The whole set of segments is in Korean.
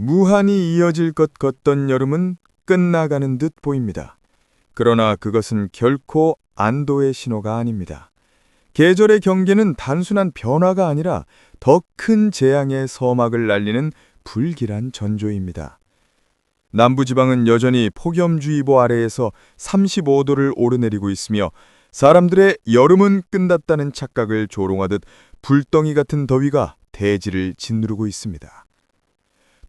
무한히 이어질 것 같던 여름은 끝나가는 듯 보입니다. 그러나 그것은 결코 안도의 신호가 아닙니다. 계절의 경계는 단순한 변화가 아니라 더 큰 재앙의 서막을 날리는 불길한 전조입니다. 남부지방은 여전히 폭염주의보 아래에서 35도를 오르내리고 있으며 사람들의 여름은 끝났다는 착각을 조롱하듯 불덩이 같은 더위가 대지를 짓누르고 있습니다.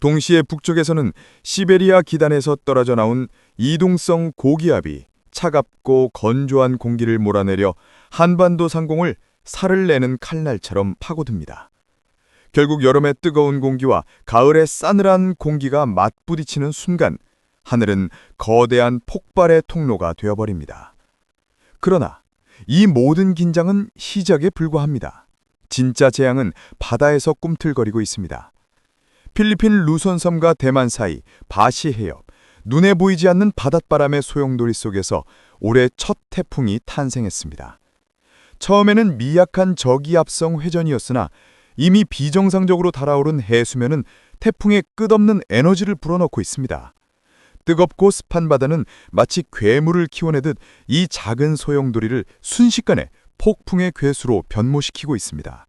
동시에 북쪽에서는 시베리아 기단에서 떨어져 나온 이동성 고기압이 차갑고 건조한 공기를 몰아내려 한반도 상공을 살을 내는 칼날처럼 파고듭니다. 결국 여름의 뜨거운 공기와 가을의 싸늘한 공기가 맞부딪히는 순간 하늘은 거대한 폭발의 통로가 되어버립니다. 그러나 이 모든 긴장은 시작에 불과합니다. 진짜 재앙은 바다에서 꿈틀거리고 있습니다. 필리핀 루손섬과 대만 사이 바시 해협, 눈에 보이지 않는 바닷바람의 소용돌이 속에서 올해 첫 태풍이 탄생했습니다. 처음에는 미약한 저기압성 회전이었으나 이미 비정상적으로 달아오른 해수면은 태풍의 끝없는 에너지를 불어넣고 있습니다. 뜨겁고 습한 바다는 마치 괴물을 키워내듯 이 작은 소용돌이를 순식간에 폭풍의 괴수로 변모시키고 있습니다.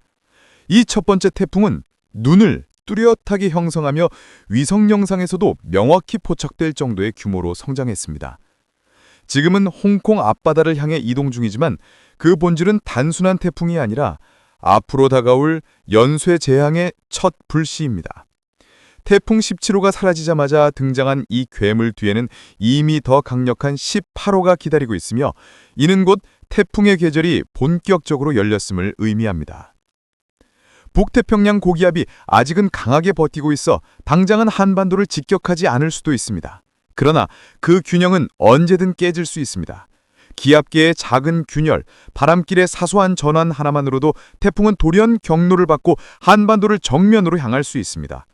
이 첫 번째 태풍은 눈을 뚜렷하게 형성하며 위성 영상에서도 명확히 포착될 정도의 규모로 성장했습니다. 지금은 홍콩 앞바다를 향해 이동 중이지만 그 본질은 단순한 태풍이 아니라 앞으로 다가올 연쇄 재앙의 첫 불씨입니다. 태풍 17호가 사라지자마자 등장한 이 괴물 뒤에는 이미 더 강력한 18호가 기다리고 있으며 이는 곧 태풍의 계절이 본격적으로 열렸음을 의미합니다. 북태평양 고기압이 아직은 강하게 버티고 있어 당장은 한반도를 직격하지 않을 수도 있습니다. 그러나 그 균형은 언제든 깨질 수 있습니다. 기압계의 작은 균열, 바람길의 사소한 전환 하나만으로도 태풍은 돌연 경로를 받고 한반도를 정면으로 향할 수 있습니다.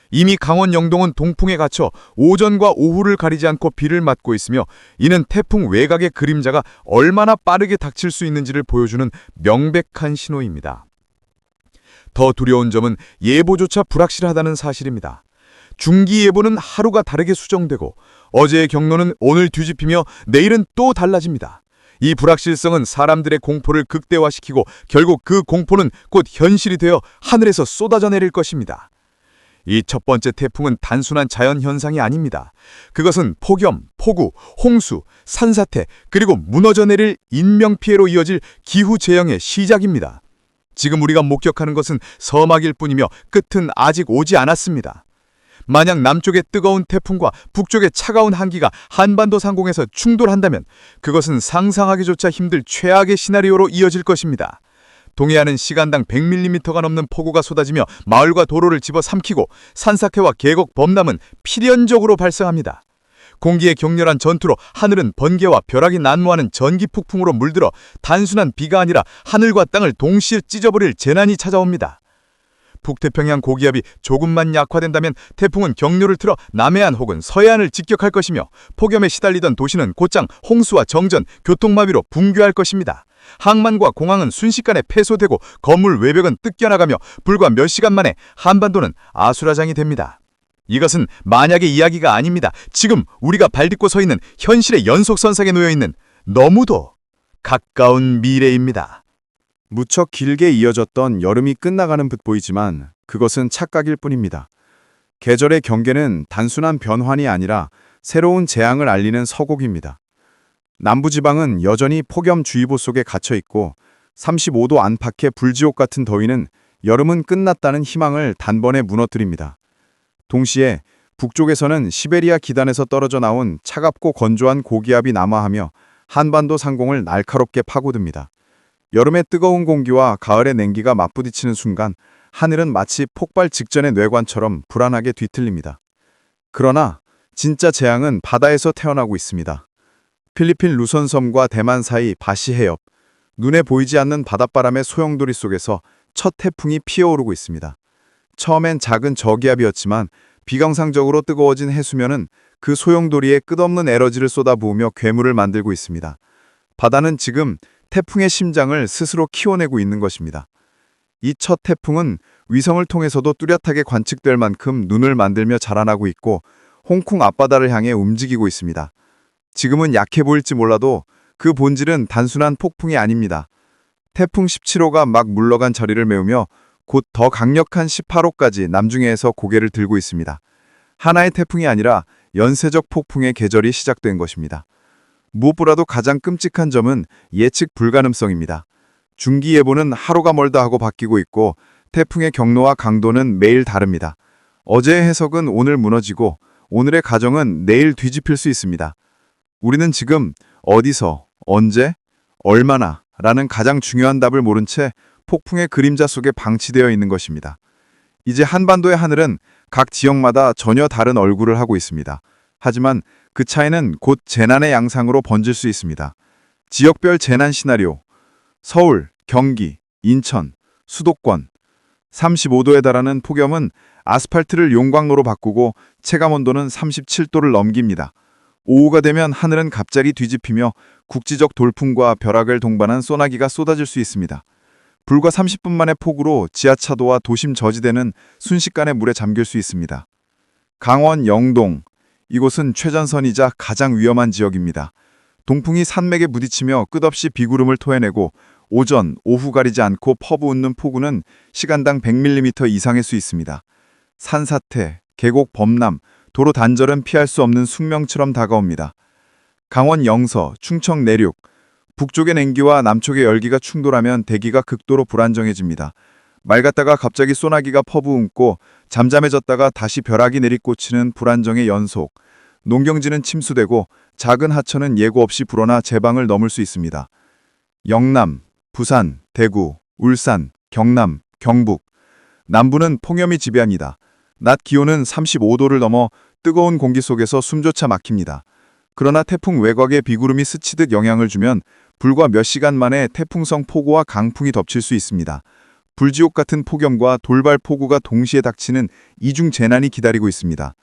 이미 강원 영동은 동풍에 갇혀 오전과 오후를 가리지 않고 비를 맞고 있으며 이는 태풍 외곽의 그림자가 얼마나 빠르게 닥칠 수 있는지를 보여주는 명백한 신호입니다. 더 두려운 점은 예보조차 불확실하다는 사실입니다. 중기예보는 하루가 다르게 수정되고 어제의 경로는 오늘 뒤집히며 내일은 또 달라집니다. 이 불확실성은 사람들의 공포를 극대화시키고 결국 그 공포는 곧 현실이 되어 하늘에서 쏟아져 내릴 것입니다. 이 첫 번째 태풍은 단순한 자연현상이 아닙니다. 그것은 폭염, 폭우, 홍수, 산사태, 그리고 무너져 내릴 인명피해로 이어질 기후재앙의 시작입니다. 지금 우리가 목격하는 것은 서막일 뿐이며 끝은 아직 오지 않았습니다. 만약 남쪽의 뜨거운 태풍과 북쪽의 차가운 한기가 한반도 상공에서 충돌한다면 그것은 상상하기조차 힘들 최악의 시나리오로 이어질 것입니다. 동해안은 시간당 100mm가 넘는 폭우가 쏟아지며 마을과 도로를 집어삼키고 산사태와 계곡 범람은 필연적으로 발생합니다. 공기의 격렬한 전투로 하늘은 번개와 벼락이 난무하는 전기 폭풍으로 물들어 단순한 비가 아니라 하늘과 땅을 동시에 찢어버릴 재난이 찾아옵니다. 북태평양 고기압이 조금만 약화된다면 태풍은 경로를 틀어 남해안 혹은 서해안을 직격할 것이며 폭염에 시달리던 도시는 곧장 홍수와 정전, 교통마비로 붕괴할 것입니다. 항만과 공항은 순식간에 폐소되고 건물 외벽은 뜯겨나가며 불과 몇 시간 만에 한반도는 아수라장이 됩니다. 이것은 만약의 이야기가 아닙니다. 지금 우리가 발딛고 서 있는 현실의 연속선상에 놓여있는 너무도 가까운 미래입니다. 무척 길게 이어졌던 여름이 끝나가는 듯 보이지만 그것은 착각일 뿐입니다. 계절의 경계는 단순한 변환이 아니라 새로운 재앙을 알리는 서곡입니다. 남부지방은 여전히 폭염주의보 속에 갇혀있고 35도 안팎의 불지옥 같은 더위는 여름은 끝났다는 희망을 단번에 무너뜨립니다. 동시에 북쪽에서는 시베리아 기단에서 떨어져 나온 차갑고 건조한 고기압이 남하하며 한반도 상공을 날카롭게 파고듭니다. 여름의 뜨거운 공기와 가을의 냉기가 맞부딪히는 순간 하늘은 마치 폭발 직전의 뇌관처럼 불안하게 뒤틀립니다. 그러나 진짜 재앙은 바다에서 태어나고 있습니다. 필리핀 루손섬과 대만 사이 바시 해협, 눈에 보이지 않는 바닷바람의 소용돌이 속에서 첫 태풍이 피어오르고 있습니다. 처음엔 작은 저기압이었지만 비경상적으로 뜨거워진 해수면은 그 소용돌이에 끝없는 에너지를 쏟아부으며 괴물을 만들고 있습니다. 바다는 지금 태풍의 심장을 스스로 키워내고 있는 것입니다. 이 첫 태풍은 위성을 통해서도 뚜렷하게 관측될 만큼 눈을 만들며 자라나고 있고 홍콩 앞바다를 향해 움직이고 있습니다. 지금은 약해 보일지 몰라도 그 본질은 단순한 폭풍이 아닙니다. 태풍 17호가 막 물러간 자리를 메우며 곧 더 강력한 18호까지 남중해에서 고개를 들고 있습니다. 하나의 태풍이 아니라 연쇄적 폭풍의 계절이 시작된 것입니다. 무엇보다도 가장 끔찍한 점은 예측 불가능성입니다. 중기예보는 하루가 멀다 하고 바뀌고 있고 태풍의 경로와 강도는 매일 다릅니다. 어제의 해석은 오늘 무너지고 오늘의 가정은 내일 뒤집힐 수 있습니다. 우리는 지금 어디서, 언제, 얼마나 라는 가장 중요한 답을 모른 채 폭풍의 그림자 속에 방치되어 있는 것입니다. 이제 한반도의 하늘은 각 지역마다 전혀 다른 얼굴을 하고 있습니다. 하지만 그 차이는 곧 재난의 양상으로 번질 수 있습니다. 지역별 재난 시나리오, 서울, 경기, 인천, 수도권, 35도에 달하는 폭염은 아스팔트를 용광로로 바꾸고 체감온도는 37도를 넘깁니다. 오후가 되면 하늘은 갑자기 뒤집히며 국지적 돌풍과 벼락을 동반한 소나기가 쏟아질 수 있습니다. 불과 30분 만의 폭우로 지하차도와 도심 저지대는 순식간에 물에 잠길 수 있습니다. 강원 영동, 이곳은 최전선이자 가장 위험한 지역입니다. 동풍이 산맥에 부딪히며 끝없이 비구름을 토해내고 오전, 오후 가리지 않고 퍼부은 폭우는 시간당 100mm 이상일 수 있습니다. 산사태, 계곡 범람, 도로 단절은 피할 수 없는 숙명처럼 다가옵니다. 강원 영서, 충청 내륙, 북쪽의 냉기와 남쪽의 열기가 충돌하면 대기가 극도로 불안정해집니다. 맑았다가 갑자기 소나기가 퍼부음고 잠잠해졌다가 다시 벼락이 내리꽂히는 불안정의 연속. 농경지는 침수되고 작은 하천은 예고 없이 불어나 제방을 넘을 수 있습니다. 영남, 부산, 대구, 울산, 경남, 경북. 남부는 폭염이 지배합니다. 낮 기온은 35도를 넘어 뜨거운 공기 속에서 숨조차 막힙니다. 그러나 태풍 외곽에 비구름이 스치듯 영향을 주면 불과 몇 시간 만에 태풍성 폭우와 강풍이 덮칠 수 있습니다. 불지옥 같은 폭염과 돌발 폭우가 동시에 닥치는 이중 재난이 기다리고 있습니다.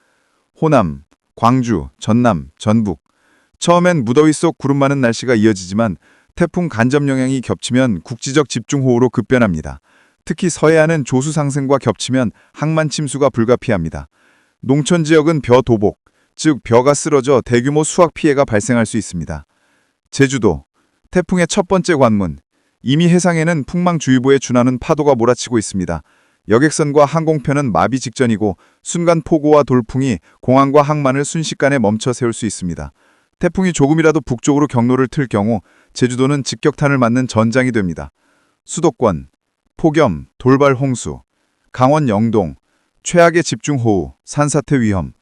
호남, 광주, 전남, 전북. 처음엔 무더위 속 구름 많은 날씨가 이어지지만 태풍 간접 영향이 겹치면 국지적 집중호우로 급변합니다. 특히 서해안은 조수 상승과 겹치면 항만 침수가 불가피합니다. 농촌 지역은 벼 도복, 즉 벼가 쓰러져 대규모 수확 피해가 발생할 수 있습니다. 제주도, 태풍의 첫 번째 관문. 이미 해상에는 풍망주의보에 준하는 파도가 몰아치고 있습니다. 여객선과 항공편은 마비 직전이고 순간 폭우와 돌풍이 공항과 항만을 순식간에 멈춰 세울 수 있습니다. 태풍이 조금이라도 북쪽으로 경로를 틀 경우 제주도는 직격탄을 맞는 전장이 됩니다. 수도권, 폭염, 돌발 홍수, 강원 영동, 최악의 집중호우, 산사태 위험,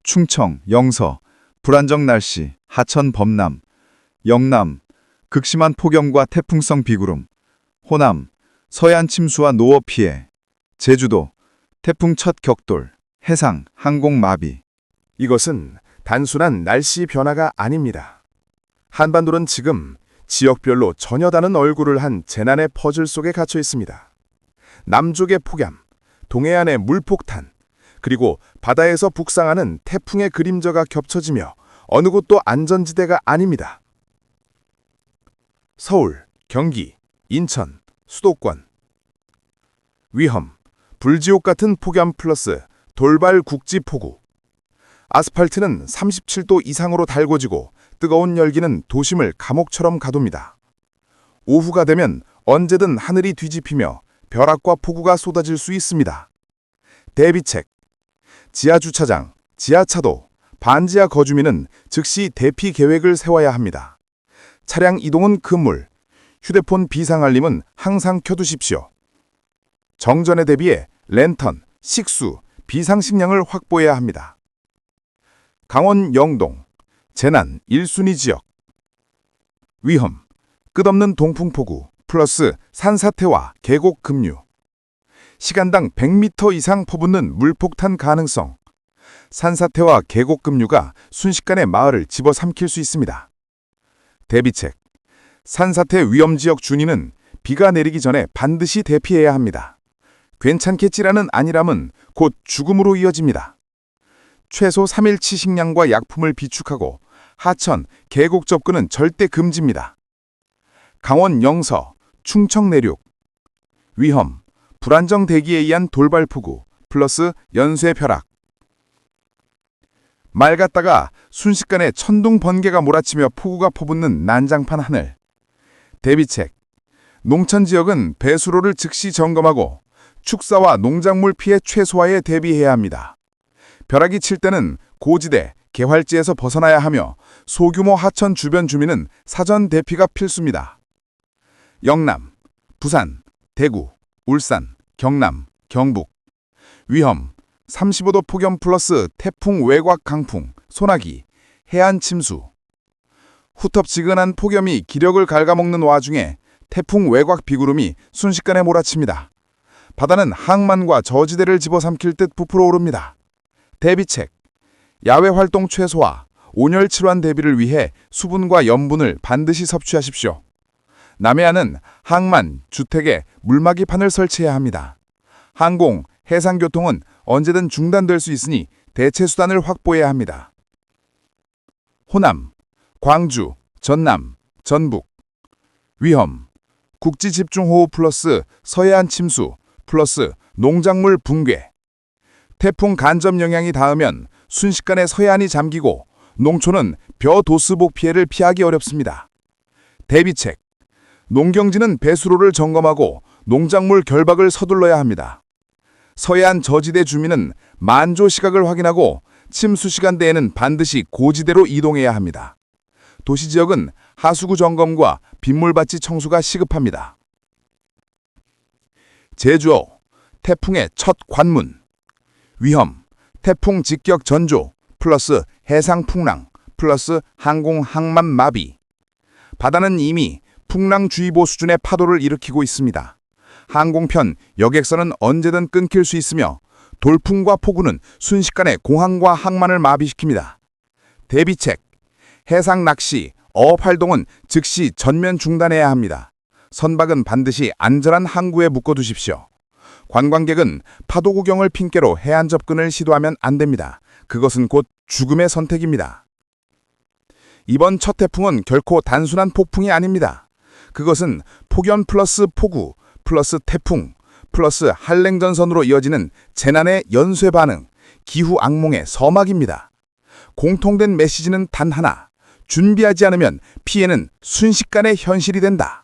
충청, 영서, 불안정 날씨, 하천 범람, 영남, 극심한 폭염과 태풍성 비구름, 호남, 서해안 침수와 노어 피해, 제주도, 태풍 첫 격돌, 해상, 항공 마비. 이것은 단순한 날씨 변화가 아닙니다. 한반도는 지금 지역별로 전혀 다른 얼굴을 한 재난의 퍼즐 속에 갇혀 있습니다. 남쪽의 폭염, 동해안의 물폭탄, 그리고 바다에서 북상하는 태풍의 그림자가 겹쳐지며 어느 곳도 안전지대가 아닙니다. 서울, 경기, 인천, 수도권. 위험, 불지옥 같은 폭염 플러스 돌발 국지 폭우. 아스팔트는 37도 이상으로 달궈지고 뜨거운 열기는 도심을 감옥처럼 가둡니다. 오후가 되면 언제든 하늘이 뒤집히며 벼락과 폭우가 쏟아질 수 있습니다. 대비책. 지하주차장, 지하차도, 반지하 거주민은 즉시 대피 계획을 세워야 합니다. 차량 이동은 금물, 휴대폰 비상알림은 항상 켜두십시오. 정전에 대비해 랜턴, 식수, 비상식량을 확보해야 합니다. 강원 영동, 재난 1순위 지역. 위험, 끝없는 동풍폭우 플러스 산사태와 계곡 급류. 시간당 100m 이상 퍼붓는 물폭탄 가능성. 산사태와 계곡 급류가 순식간에 마을을 집어삼킬 수 있습니다. 대비책. 산사태 위험지역 주민은 비가 내리기 전에 반드시 대피해야 합니다. 괜찮겠지라는 안일함은 곧 죽음으로 이어집니다. 최소 3일치 식량과 약품을 비축하고 하천, 계곡 접근은 절대 금지입니다. 강원 영서, 충청 내륙. 위험, 불안정 대기에 의한 돌발폭우 플러스 연쇄 벼락. 맑았다가 순식간에 천둥 번개가 몰아치며 폭우가 퍼붓는 난장판 하늘. 대비책. 농촌 지역은 배수로를 즉시 점검하고 축사와 농작물 피해 최소화에 대비해야 합니다. 벼락이 칠 때는 고지대, 개활지에서 벗어나야 하며 소규모 하천 주변 주민은 사전 대피가 필수입니다. 영남, 부산, 대구, 울산, 경남, 경북. 위험, 35도 폭염 플러스 태풍 외곽 강풍, 소나기, 해안 침수. 후텁지근한 폭염이 기력을 갉아먹는 와중에 태풍 외곽 비구름이 순식간에 몰아칩니다. 바다는 항만과 저지대를 집어삼킬 듯 부풀어 오릅니다. 대비책. 야외 활동 최소화, 온열 질환 대비를 위해 수분과 염분을 반드시 섭취하십시오. 남해안은 항만, 주택에 물막이판을 설치해야 합니다. 항공, 해상교통은 언제든 중단될 수 있으니 대체 수단을 확보해야 합니다. 호남, 광주, 전남, 전북. 위험, 국지집중호우 플러스 서해안 침수 플러스 농작물 붕괴. 태풍 간접 영향이 닿으면 순식간에 서해안이 잠기고 농촌은 벼도수복 피해를 피하기 어렵습니다. 대비책. 농경지는 배수로를 점검하고 농작물 결박을 서둘러야 합니다. 서해안 저지대 주민은 만조 시각을 확인하고 침수 시간대에는 반드시 고지대로 이동해야 합니다. 도시지역은 하수구 점검과 빗물받치 청소가 시급합니다. 제주어, 태풍의 첫 관문. 위험, 태풍 직격 전조 플러스 해상 풍랑 플러스 항공 항만 마비. 바다는 이미 풍랑주의보 수준의 파도를 일으키고 있습니다. 항공편, 여객선은 언제든 끊길 수 있으며 돌풍과 폭우는 순식간에 공항과 항만을 마비시킵니다. 대비책. 해상 낚시, 어업 활동은 즉시 전면 중단해야 합니다. 선박은 반드시 안전한 항구에 묶어두십시오. 관광객은 파도 구경을 핑계로 해안 접근을 시도하면 안 됩니다. 그것은 곧 죽음의 선택입니다. 이번 첫 태풍은 결코 단순한 폭풍이 아닙니다. 그것은 폭염 플러스 폭우 플러스 태풍 플러스 한랭전선으로 이어지는 재난의 연쇄 반응, 기후 악몽의 서막입니다. 공통된 메시지는 단 하나. 준비하지 않으면 피해는 순식간에 현실이 된다.